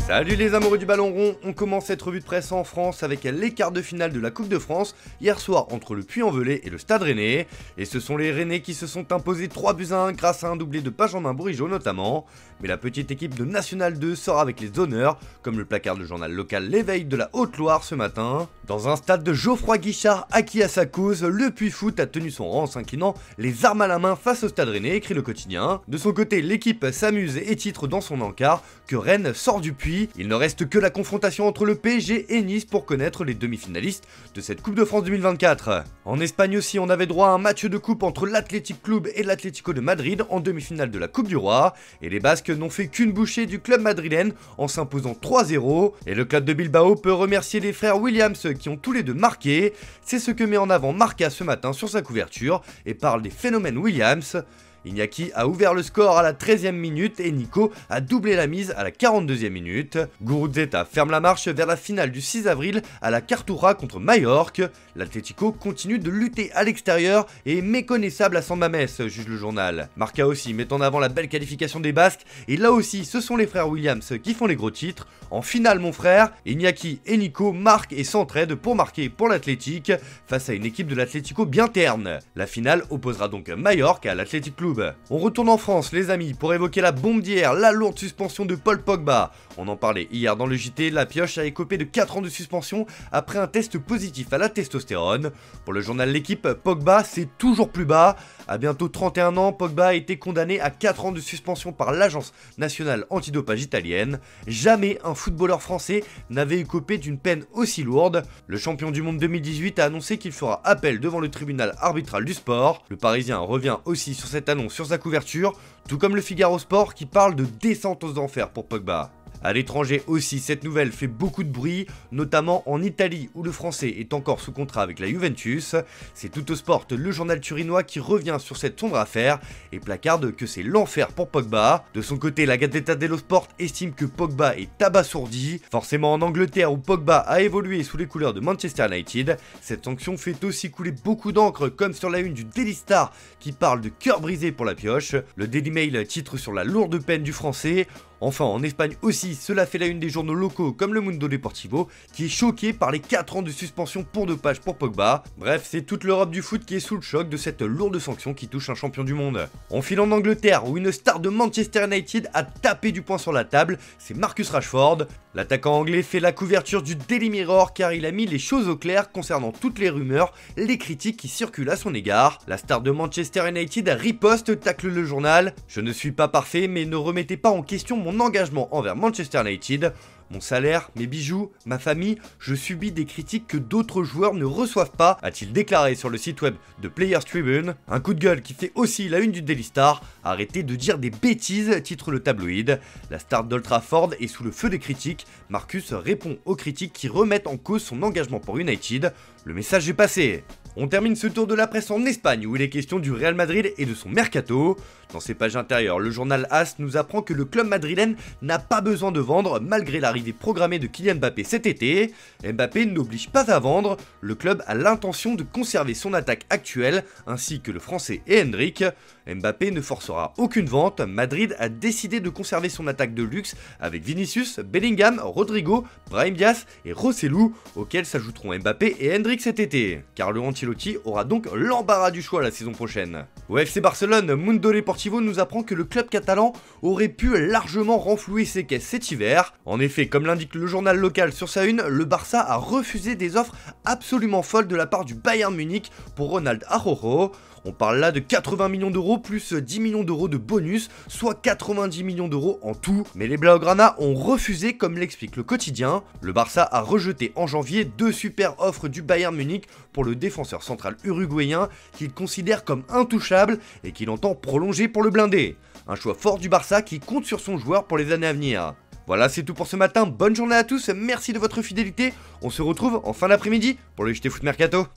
Salut les amoureux du ballon rond, on commence cette revue de presse en France avec les quarts de finale de la Coupe de France, hier soir entre le Puy-en-Velay et le Stade Rennais. Et ce sont les Rennais qui se sont imposés 3-1 grâce à un doublé de Benjamin Bourigeaud notamment. Mais la petite équipe de National 2 sort avec les honneurs, comme le placard du journal local L'Éveil de la Haute-Loire ce matin. Dans un stade de Geoffroy Guichard acquis à sa cause, le Puy Foot a tenu son rang en s'inclinant les armes à la main face au Stade Rennais, écrit le quotidien. De son côté, l'équipe s'amuse et titre dans son encart que Rennes sort du puits. Il ne reste que la confrontation entre le PSG et Nice pour connaître les demi-finalistes de cette Coupe de France 2024. En Espagne aussi, on avait droit à un match de coupe entre l'Athletic Club et l'Atlético de Madrid en demi-finale de la Coupe du Roi. Et les Basques n'ont fait qu'une bouchée du club madrilène en s'imposant 3-0. Et le club de Bilbao peut remercier les frères Williams qui ont tous les deux marqué. C'est ce que met en avant Marca ce matin sur sa couverture et parle des phénomènes Williams. Iñaki a ouvert le score à la 13e minute et Nico a doublé la mise à la 42e minute. Guruzeta ferme la marche vers la finale du 6 avril à la Cartura contre Majorque. L'Atlético continue de lutter à l'extérieur et est méconnaissable à San Mamés, juge le journal. Marca aussi met en avant la belle qualification des Basques et là aussi ce sont les frères Williams qui font les gros titres. En finale mon frère, Iñaki et Nico marquent et s'entraident pour marquer pour l'Athletic face à une équipe de l'Atlético bien terne. La finale opposera donc Majorque à l'Athletic Club. On retourne en France les amis pour évoquer la bombe d'hier, la lourde suspension de Paul Pogba. On en parlait hier dans le JT, la pioche a écopé de 4 ans de suspension après un test positif à la testostérone. Pour le journal L'Équipe, Pogba c'est toujours plus bas. À bientôt 31 ans, Pogba a été condamné à 4 ans de suspension par l'Agence nationale antidopage italienne. Jamais un footballeur français n'avait écopé d'une peine aussi lourde. Le champion du monde 2018 a annoncé qu'il fera appel devant le tribunal arbitral du sport. Le Parisien revient aussi sur cette annonce sur sa couverture, tout comme le Figaro Sport qui parle de descente aux enfers pour Pogba. À l'étranger aussi, cette nouvelle fait beaucoup de bruit, notamment en Italie où le français est encore sous contrat avec la Juventus. C'est Tuttosport, le journal turinois, qui revient sur cette sombre affaire et placarde que c'est l'enfer pour Pogba. De son côté, la Gazzetta dello Sport estime que Pogba est abasourdi. Forcément en Angleterre où Pogba a évolué sous les couleurs de Manchester United, cette sanction fait aussi couler beaucoup d'encre comme sur la une du Daily Star qui parle de cœur brisé pour la pioche. Le Daily Mail titre sur la lourde peine du français. Enfin, en Espagne aussi, cela fait la une des journaux locaux comme le Mundo Deportivo, qui est choqué par les 4 ans de suspension pour dopage pour Pogba. Bref, c'est toute l'Europe du foot qui est sous le choc de cette lourde sanction qui touche un champion du monde. On file en Angleterre, où une star de Manchester United a tapé du poing sur la table, c'est Marcus Rashford. L'attaquant anglais fait la couverture du Daily Mirror car il a mis les choses au clair concernant toutes les rumeurs, les critiques qui circulent à son égard. La star de Manchester United riposte, tacle le journal. Je ne suis pas parfait mais ne remettez pas en question mon engagement envers Manchester United. Mon salaire, mes bijoux, ma famille, je subis des critiques que d'autres joueurs ne reçoivent pas, a-t-il déclaré sur le site web de Players Tribune. Un coup de gueule qui fait aussi la une du Daily Star. Arrêtez de dire des bêtises, titre le tabloïd. La star d'Old Trafford est sous le feu des critiques. Marcus répond aux critiques qui remettent en cause son engagement pour United. Le message est passé. On termine ce tour de la presse en Espagne où il est question du Real Madrid et de son mercato. Dans ses pages intérieures, le journal AS nous apprend que le club madrilène n'a pas besoin de vendre malgré l'arrivée programmée de Kylian Mbappé cet été. Mbappé n'oblige pas à vendre, le club a l'intention de conserver son attaque actuelle ainsi que le français et Hendrik. Mbappé ne forcera aucune vente, Madrid a décidé de conserver son attaque de luxe avec Vinicius, Bellingham, Rodrigo, Brahim Diaz et Rossellou auxquels s'ajouteront Mbappé et Hendrik cet été. Carlo Ancelotti aura donc l'embarras du choix la saison prochaine. Au FC Barcelone, Mundo Deportivo nous apprend que le club catalan aurait pu largement renflouer ses caisses cet hiver. En effet, comme l'indique le journal local sur sa une, le Barça a refusé des offres absolument folles de la part du Bayern Munich pour Ronald Araujo. On parle là de 80 millions d'euros plus 10 millions d'euros de bonus, soit 90 millions d'euros en tout. Mais les Blaugrana ont refusé comme l'explique le quotidien. Le Barça a rejeté en janvier 2 super offres du Bayern Munich pour le défenseur central uruguayen qu'il considère comme intouchable et qu'il entend prolonger pour le blindé. Un choix fort du Barça qui compte sur son joueur pour les années à venir. Voilà, c'est tout pour ce matin, bonne journée à tous, merci de votre fidélité, on se retrouve en fin d'après-midi pour le JT Foot Mercato.